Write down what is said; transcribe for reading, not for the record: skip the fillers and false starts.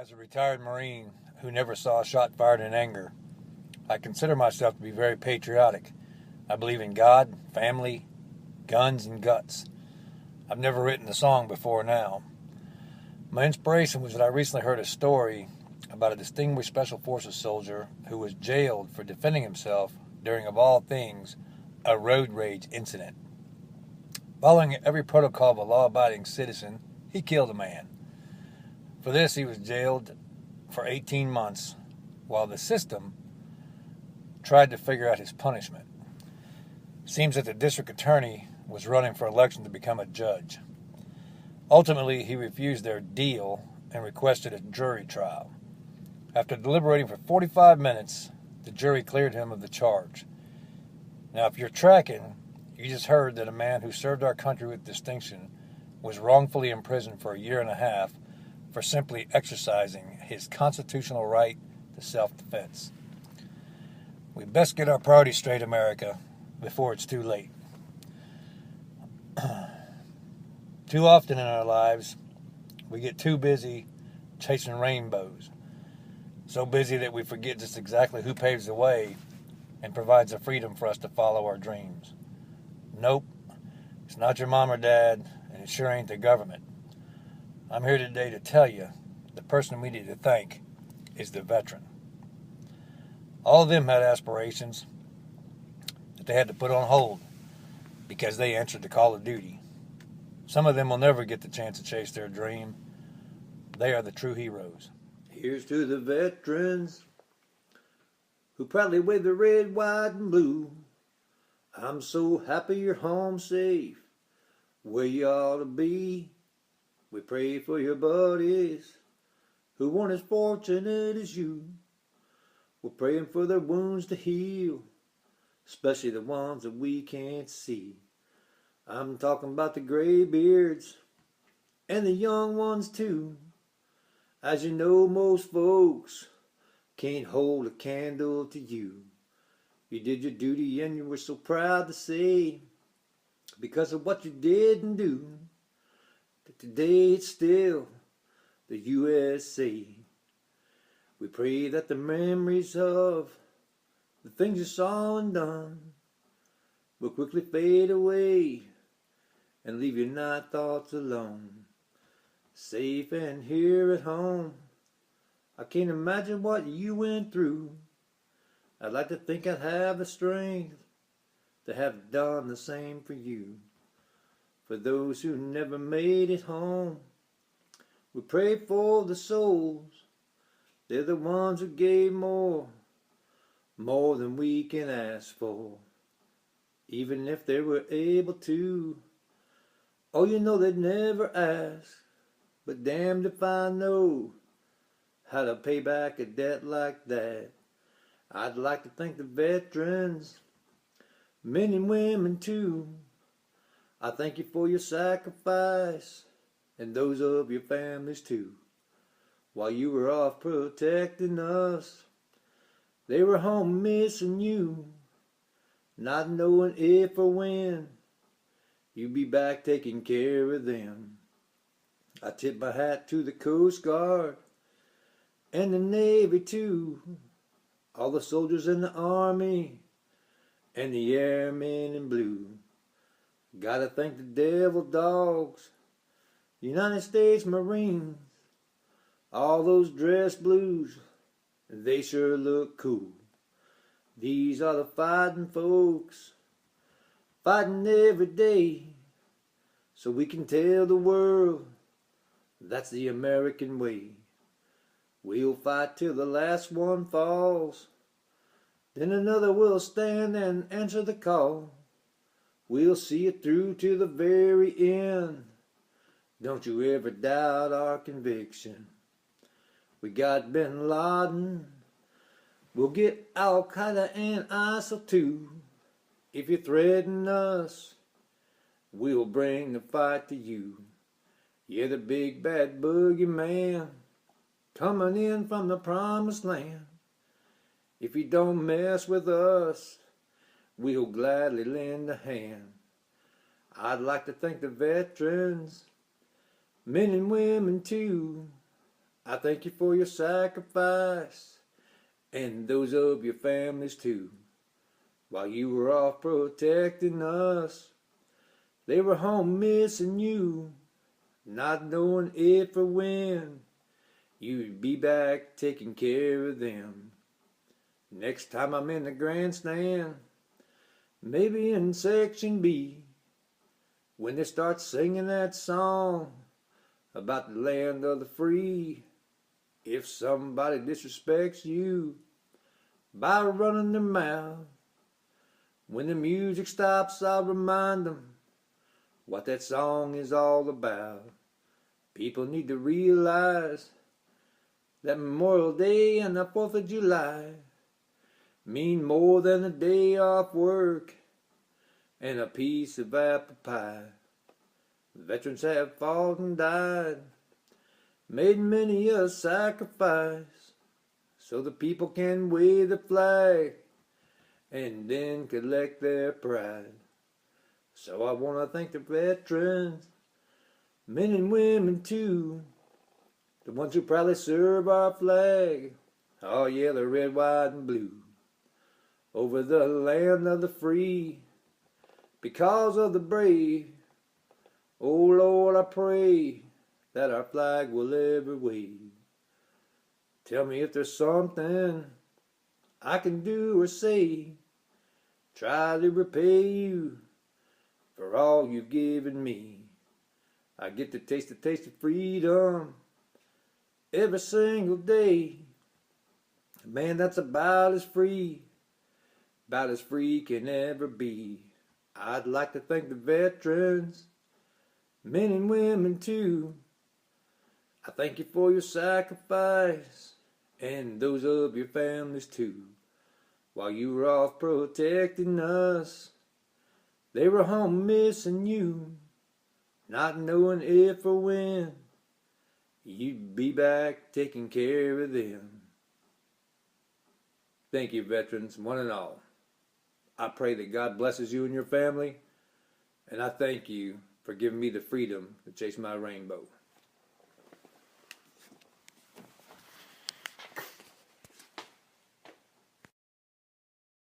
As a retired Marine who never saw a shot fired in anger, I consider myself to be very patriotic. I believe in God, family, guns, and guts. I've never written a song before now. My inspiration was that I recently heard a story about a distinguished Special Forces soldier who was jailed for defending himself during, of all things, a road rage incident. Following every protocol of a law-abiding citizen, he killed a man. For this, he was jailed for 18 months while the system tried to figure out his punishment. Seems that the district attorney was running for election to become a judge. Ultimately, he refused their deal and requested a jury trial. After deliberating for 45 minutes, the jury cleared him of the charge. Now, if you're tracking, you just heard that a man who served our country with distinction was wrongfully imprisoned for a year and a half for simply exercising his constitutional right to self-defense. We best get our priorities straight, America, before it's too late. Too often in our lives, we get too busy chasing rainbows. So busy that we forget just exactly who paves the way and provides the freedom for us to follow our dreams. Nope, it's not your mom or dad, and it sure ain't the government. I'm here today to tell you the person we need to thank is the veteran. All of them had aspirations that they had to put on hold because they answered the call of duty. Some of them will never get the chance to chase their dream. They are the true heroes. Here's to the veterans who proudly wave the red, white, and blue. I'm so happy you're home safe, where you ought to be. We pray for your buddies who weren't as fortunate as you. We're praying for their wounds to heal, especially the ones that we can't see. I'm talking about the graybeards and the young ones too. As you know, most folks can't hold a candle to you. You did your duty and you were so proud to say, because of what you did and do, that today it's still the USA. We pray that the memories of the things you saw and done will quickly fade away and leave your night thoughts alone. Safe and here at home, I can't imagine what you went through. I'd like to think I'd have the strength to have done the same for you. For those who never made it home, we pray for the souls. They're the ones who gave more than we can ask for. Even if they were able to, oh, you know they'd never ask. But damned if I know how to pay back a debt like that. I'd like to thank the veterans, men and women too. I thank you for your sacrifice and those of your families too. While you were off protecting us, they were home missing you, not knowing if or when you'd be back taking care of them. I tip my hat to the Coast Guard and the Navy too, all the soldiers in the Army and the airmen in blue. Gotta thank the Devil Dogs, United States Marines, all those dress blues, they sure look cool. These are the fighting folks, fighting every day, so we can tell the world that's the American way. We'll fight till the last one falls, then another will stand and answer the call. We'll see it through to the very end. Don't you ever doubt our conviction. We got Bin Laden, we'll get Al Qaeda and ISIL too. If you threaten us, we'll bring the fight to you. You're the big bad boogeyman coming in from the promised land. If you don't mess with us, we'll gladly lend a hand. I'd like to thank the veterans, men and women too. I thank you for your sacrifice and those of your families too. While you were off protecting us, they were home missing you, not knowing if or when you'd be back taking care of them. Next time I'm in the grandstand, maybe in section B, when they start singing that song about the land of the free, if somebody disrespects you by running their mouth, when the music stops, I'll remind them what that song is all about. People need to realize that Memorial Day and the 4th of July mean more than a day off work and a piece of apple pie. Veterans have fought and died, made many a sacrifice, so the people can wave the flag and then collect their pride. So I want to thank the veterans, men and women too, the ones who proudly serve our flag, oh yeah, the red, white, and blue, over the land of the free, because of the brave. Oh Lord, I pray that our flag will ever wave. Tell me if there's something I can do or say, try to repay you for all you've given me. I get to taste the taste of freedom every single day. Man, that's about as free can ever be. I'd like to thank the veterans, men and women too. I thank you for your sacrifice and those of your families too. While you were off protecting us, they were home missing you, not knowing if or when you'd be back taking care of them. Thank you, veterans, one and all. I pray that God blesses you and your family, and I thank you for giving me the freedom to chase my rainbow.